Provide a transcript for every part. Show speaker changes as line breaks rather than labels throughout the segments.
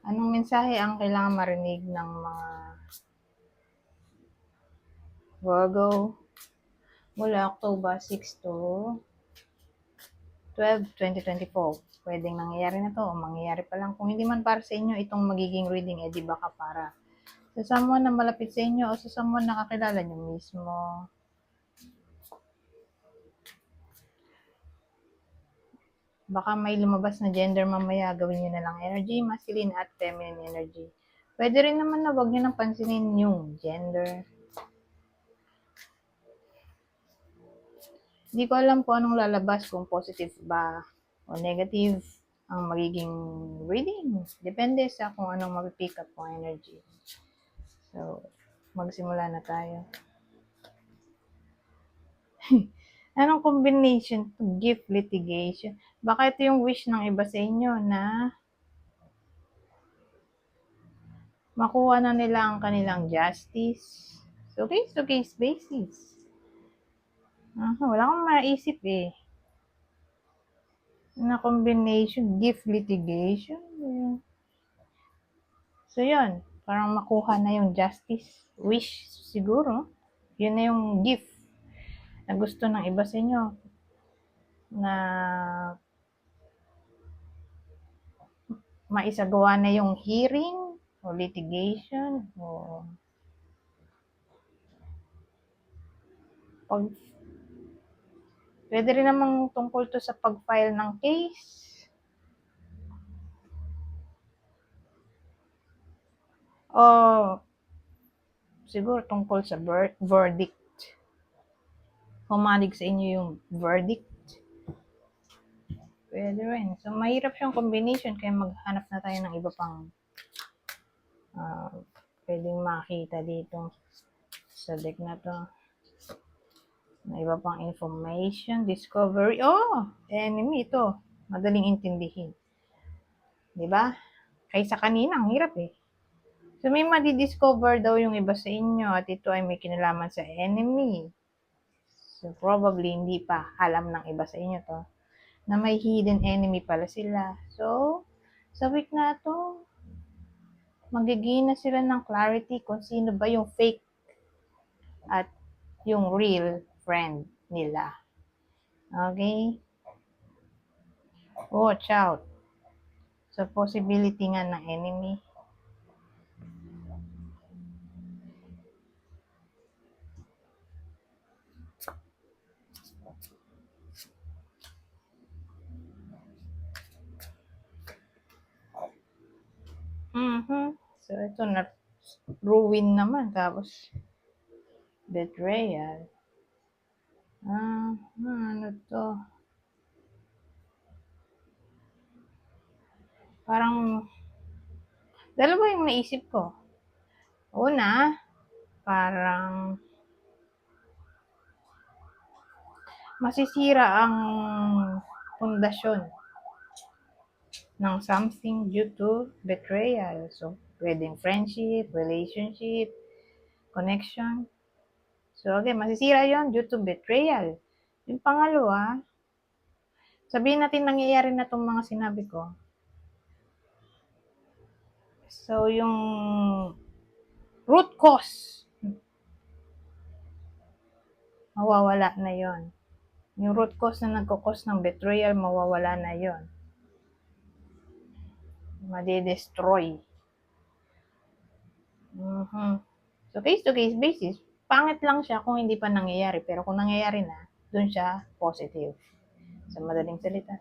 Anong mensahe ang kailangan marinig ng mga Virgo mula October 6 to 12, 2024? Pwedeng nangyayari na to o mangyayari pa lang. Kung hindi man para sa inyo itong magiging reading, di baka para sa someone na malapit sa inyo o sa someone na kakilala nyo mismo. Baka may lumabas na gender mamaya, gawin nyo na lang energy, masculine at feminine energy. Pwede rin naman na wag nyo nang pansinin yung gender. Hindi ko alam kung anong lalabas, kung positive ba o negative ang magiging reading. Depende sa kung anong mapipick up kong energy. So, magsimula na tayo. Anong combination to gift litigation? Baka ito yung wish ng iba sa inyo na makuha na nila ang kanilang justice. So, case-to-case basis. Wala akong maisip eh. Na combination, gift litigation. So, yun. Parang makuha na yung justice. Wish, siguro. Yun na yung gift na gusto ng iba sa inyo. Na maisagawa na yung hearing o litigation o pag pwede rin namang tungkol to sa pag-file ng case o siguro tungkol sa verdict. Humanig sa inyo yung verdict. Pwede rin. So, mahirap siyang combination kaya maghanap na tayo ng iba pang pwedeng makita dito sa deck na to. May iba pang information, discovery. Enemy ito. Madaling intindihin. Diba? Kaysa kanina, ang hirap eh. So, may madi-discover daw yung iba sa inyo at ito ay may kinalaman sa enemy. So, probably hindi pa alam ng iba sa inyo to na may hidden enemy pala sila. So, sa week na to, magiging na sila ng clarity kung sino ba yung fake at yung real friend nila. Okay? Watch out sa possibility nga ng enemy. So, ito na ruin naman. Tapos, betrayal. Ano to? Parang, dalawa yung naisip ko. Una, parang masisira ang pundasyon ng something due to betrayal. So, pwedeng friendship, relationship, connection. So, okay, masisira yon due to betrayal. Yung pangalawa, sabihin natin nangyayari na itong mga sinabi ko. So, yung root cause, mawawala na yon. Yung root cause na nagkakos ng betrayal, mawawala na yon. Madi-destroy. So, case-to-case basis, pangit lang siya kung hindi pa nangyayari. Pero kung nangyayari na, dun siya positive. Sa madaling salita.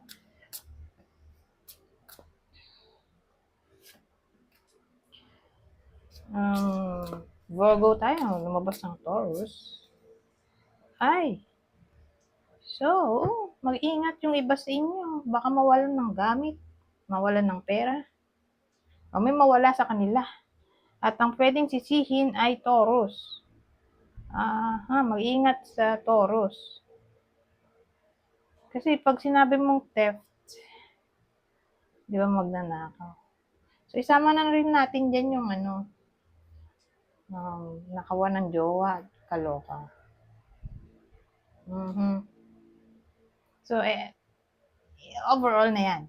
Virgo tayo. Lumabas ng Taurus. Ay. So, mag-ingat yung iba sa inyo. Baka mawalan ng gamit. Mawalan ng pera. O may mawala sa kanila. At ang pwedeng sisihin ay Taurus. Mag-ingat sa Taurus. Kasi pag sinabi mong theft, di ba magnanakaw? So, isama na rin natin dyan yung nakawan ng jowa, kaloka. So, overall na yan,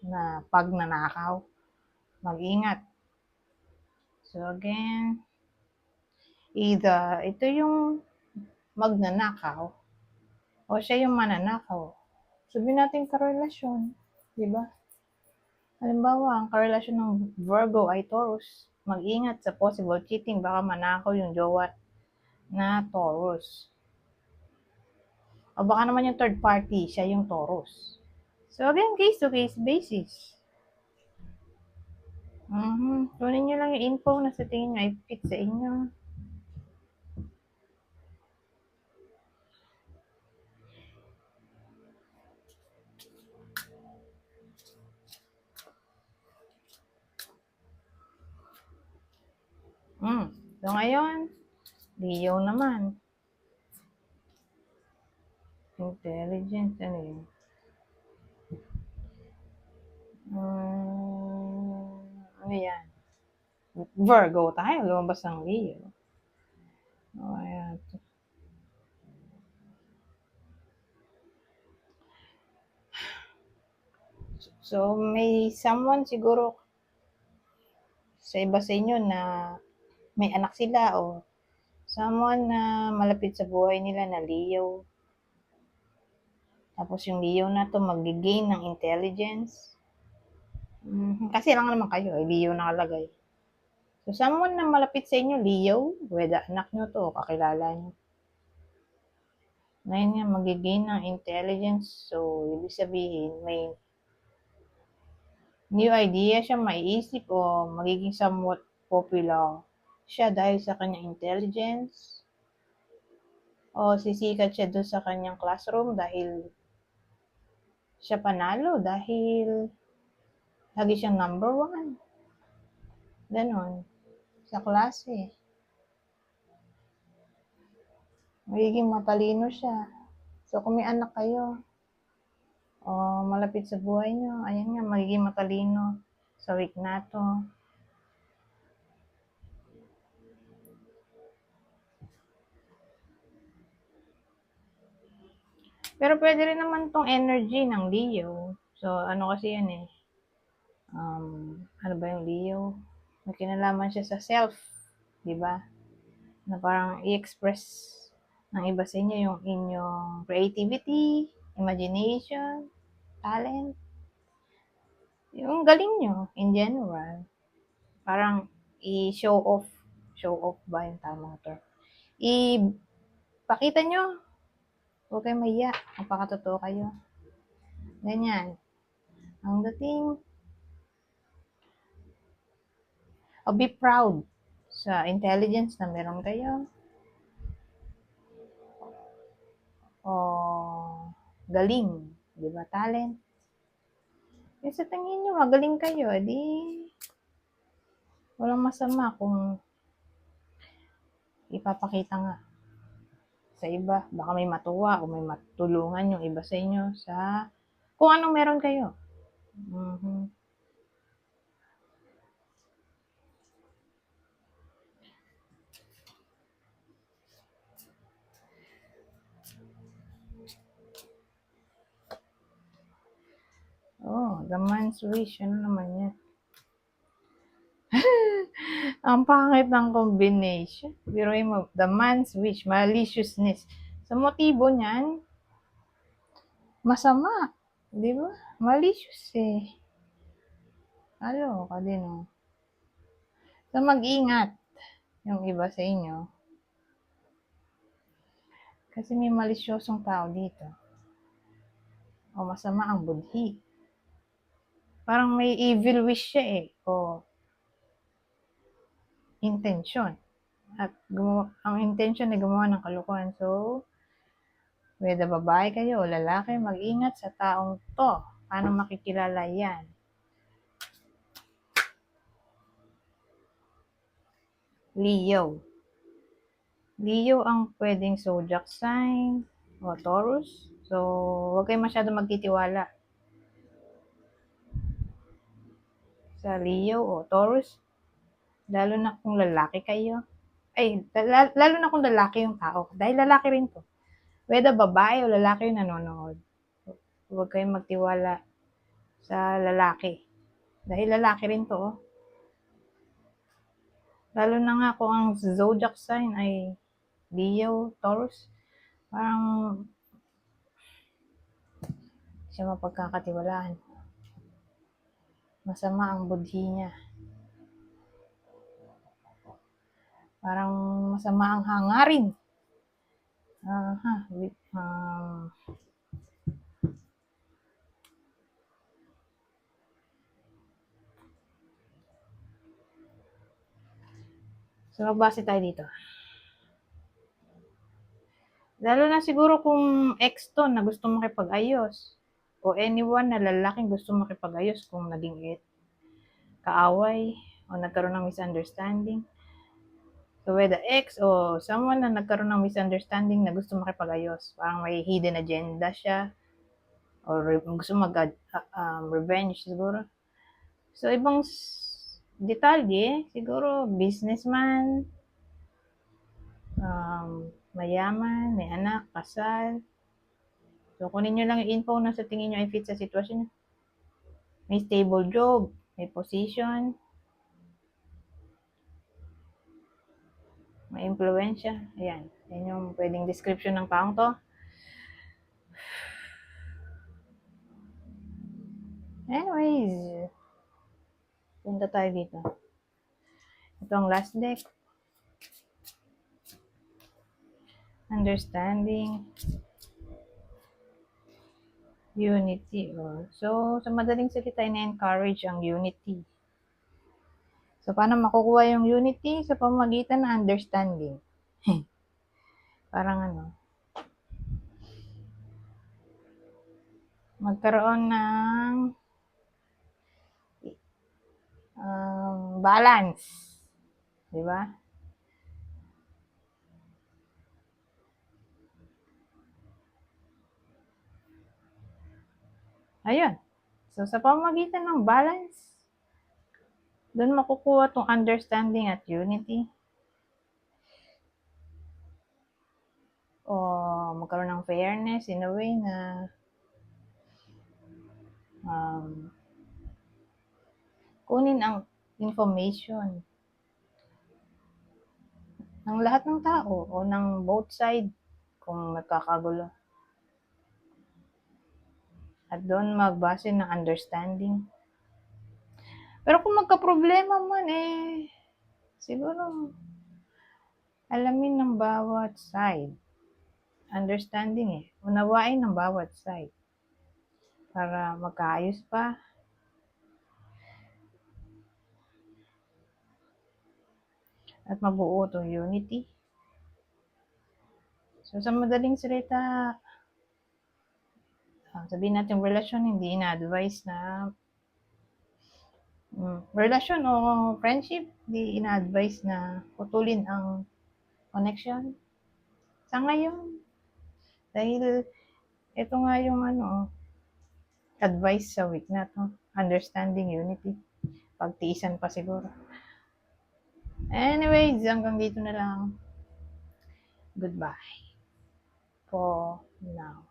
na pag nanakaw, mag-ingat. So again, either ito yung magnanakaw o siya yung mananakaw. Sabihin natin karelasyon, di ba? Halimbawa, ang karelasyon ng Virgo ay Taurus. Mag-ingat sa possible cheating, baka manakaw yung jowa na Taurus. O baka naman yung third party, siya yung Taurus. So again, case to case basis. Kunin nyo lang yung info na sa tingin nyo ay fit sa inyo. So ngayon, Leo naman. Intelligence, ano yun? Ano yan? Virgo tayo, lumabas ang Leo. O, ayan. So, may someone siguro sa iba sa inyo na may anak sila o someone na malapit sa buhay nila na Leo. Tapos yung Leo na to mag-gain ng intelligence. Kasi lang naman kayo, Leo nakalagay. So, someone na malapit sa inyo, Leo, whether anak nyo to o kakilala nyo. Ngayon nga, mag-gain ng intelligence. So, ibig sabihin, may new idea siya maiisip o magiging somewhat popular siya dahil sa kanyang intelligence. O sisikat siya doon sa kanyang classroom dahil siya panalo, dahil lagi siyang number 1. Ganon. Sa klase. Magiging matalino siya. So, kung may anak kayo, o malapit sa buhay nyo, ayan nga, magiging matalino sa week na to. Pero pwede rin naman tong energy ng Leo. So, ano kasi yan eh. Ano ba yung Leo? May kinalaman siya sa self. Diba? Na parang i-express ng iba sa inyo yung inyong creativity, imagination, talent. Yung galing nyo in general. Parang i-show off. Show off ba yung tamang term? Pakita nyo. Huwag kayo mahiya. Magpakatotoo kayo. Ganyan. Ang dating, be proud sa intelligence na meron kayo. O galing. Di ba? Talent. Yung sa tingin nyo, magaling kayo. Di, walang masama kung ipapakita nga sa iba. Baka may matuwa o may matulungan yung iba sa inyo sa kung anong meron kayo. Oh, the man's wish. Ano naman yan? Ang pangit ng combination. Biruin mo, the man's wish, maliciousness. Sa motibo niyan, masama. Di ba? Malicious eh. Ka din oh. So, mag-ingat yung iba sa inyo. Kasi may malisyosong tao dito. O masama ang budhi. Parang may evil wish siya eh. O intention. At ang intention ay gumawa ng kalokohan. So, whether babae kayo o lalaki, mag-ingat sa taong to. Paano makikilala yan? Leo. Leo ang pwedeng zodiac sign o Taurus. So, huwag kayo masyado magtitiwala sa Leo o Taurus. Lalo na kung lalaki kayo. Lalo na kung lalaki yung tao. Dahil lalaki rin to. Whether babae o lalaki yung nanonood. Huwag kayong magtiwala sa lalaki. Dahil lalaki rin to. Lalo na nga kung ang zodiac sign ay Leo, Taurus, parang siya mapagkakatiwalaan. Masama ang budhi niya. Parang masama ang hangarin. So, magbase tayo dito. Lalo na siguro kung ex to na gusto makipag-ayos. O anyone na lalaking gusto makipag-ayos kung naging kaaway o nagkaroon ng misunderstanding. So, whether ex o someone na nagkaroon ng misunderstanding na gusto makipag-ayos. Parang may hidden agenda siya. O gusto revenge siguro. So, ibang detalye, siguro businessman, mayaman, may anak, kasal. So, kunin nyo lang yung info na sa tingin nyo ay fit sa sitwasyon nyo. May stable job, may position, may impluensya. Ayan. Yan yung pwedeng description ng taong to. Anyways, punta tayo dito. Ito ang last deck. Understanding. Unity. So, sa madaling salita, ina-encourage ang unity. So, paano makukuha yung unity? Sa pamamagitan ng understanding. Parang magkaroon ng balance. Di ba? Ayun. So, sa pamamagitan ng balance, doon makukuha tong understanding at unity. O magkaroon ng fairness in a way na kunin ang information ng lahat ng tao o ng both side kung nagkakagulo. At doon magbase ng understanding. Pero kung magka-problema man, siguro alamin ng bawat side. Understanding unawain ng bawat side. Para magkaayos pa. At mabuo itong unity. So, sa madaling salita, sabihin natin relasyon, hindi ina-advise na relasyon o friendship, hindi ina-advise na putulin ang connection. Sa ngayon, dahil ito nga yung advice sa week na to, understanding unity. Pagtiisan pa siguro. Anyways, hanggang dito na lang. Goodbye for now.